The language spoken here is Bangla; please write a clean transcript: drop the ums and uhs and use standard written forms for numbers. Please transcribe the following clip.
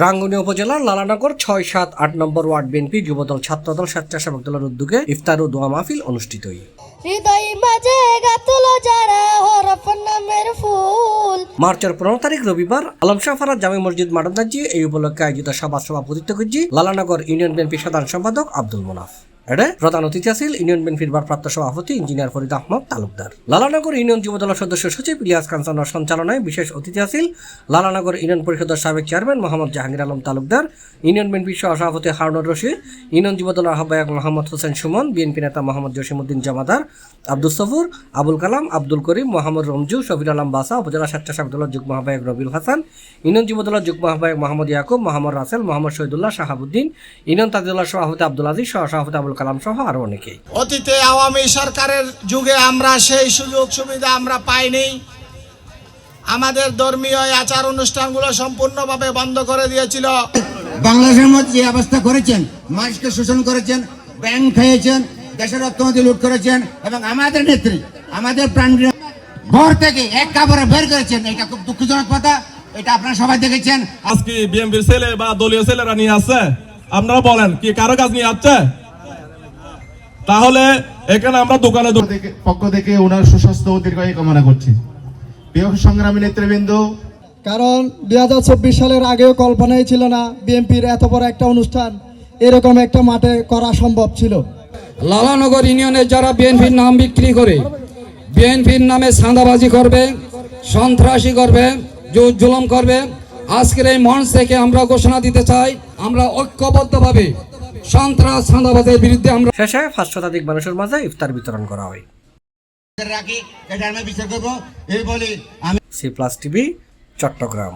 রাঙ্গুনিয়া উপজেলার লালানগর ৬-৭-৮ নম্বর ওয়ার্ড বিএনপি যুবদল ছাত্রদল স্বেচ্ছাসেবক দলের উদ্যোগে ইফতার ও দোয়া মাহফিল অনুষ্ঠিত। মার্চের ১৫ তারিখ রবিবার আলম শাহ ফারাজ জামে মসজিদ মাডন্দাজি এই উপলক্ষে আয়োজিত সভাপতিত্ব করছি লালানগর ইউনিয়ন বিএনপি সাধারণ সম্পাদক আব্দুল মোনাফ। এতে প্রধান অতিথি আছেন ইউনিয়ন বিএনপির ভারপ্রাপ্ত সভাপতি ইঞ্জিনিয়ার ফরিদ আহমদ তালুকদার। লালানগর ইউনিয়ন যুবদলের সদস্য সচিব ইলিয়াস কাঞ্চনের সঞ্চালনায় বিশেষ অতিথি আছেন লালানগর ইউনিয়ন পরিষদের সাবেক চেয়ারম্যান মোহাম্মদ জাহাঙ্গীর আলম তালুকদার, ইউনিয়ন বিএনপির সহসভাপতি হারুনুর রশিদ, ইউনিয়ন যুবদলের আহ্বায়ক মোহাম্মদ হোসেন সুমন, বিএনপি নেতা মোহাম্মদ জসিমউদ্দিন জামাদার, আব্দুল সফুর, আবুল কালাম, আব্দুল করিম, মোহাম্মদ রমজু, শফির আলম বাসা, উপজেলা স্বেচ্ছাসেবক দলের যুগ্ম আহ্বায়ক রবিউল হাসান, ইউনিয়ন যুবদলের যুগ্ম আহ্বায়ক মোহাম্মদ ইয়াকুব, মোহাম্মদ রাসেল, মোহাম্মদ শহীদুল্লাহ, শাহাবুদ্দিন, ইউনিয়ন তাজিদুল্লাহ সভাপতি আব্দুল আজিজ, সহসভাপতি আবুল কালাম সহ আরো অনেকে। অতীতে আওয়ামী সরকারের যুগে আমরা সেই সুযোগ সুবিধা আমরা পাইনি। আমাদের ধর্মীয় আচার অনুষ্ঠানগুলো সম্পূর্ণভাবে বন্ধ করে দিয়েছিল। বাংলাদেশের মধ্যে যে অবস্থা করেছেন, মানুষকে শোষণ করেছেন, ব্যাংক খেয়েছেন, দেশের অর্থনীতি লুট করেছেন এবং আমাদের নেত্রী আমাদের প্রাণ ঘর থেকে এক কাপড়ে বের করেছেন। এটা খুব দুঃখজনক কথা, এটা আপনারা সবাই দেখেছেন। আজকে বিএনপির ছেলে বা দলীয় ছেলেরা নিয়ে আসছে, আপনারা বলেন কি কারো কাজ নিয়ে আসছে? তাহলে এখানে আমরা দোকানে পক্ষ থেকে ওনার সুস্বাস্থ্য ও দীর্ঘায়ু কামনা করছি। প্রিয় সংগ্রামী নেতৃবৃন্দ, কারণ ২০২৪ সালের আগেও কল্পনাই ছিল না বিএনপির এত বড় একটা অনুষ্ঠান এরকম একটা মাঠে করা সম্ভব ছিল। লালানগর ইউনিয়নে যারা বিএনপির নাম বিক্রি করে, বিএনপির নামে চাঁদাবাজি করবে, সন্ত্রাসী করবে, জুলুম করবে, আজকের এই মঞ্চ থেকে আমরা ঘোষণা দিতে চাই, আমরা ঐক্যবদ্ধভাবে সন্ত্রাস চাঁদাবাজের বিরুদ্ধে আমরা। শেষে ৫০০ শতাধিক মানুষের মাঝে ইফতার বিতরণ করা হয়। রাখি এটা আমি বিচার করবো এই বলি। C plus TV, Chittagong.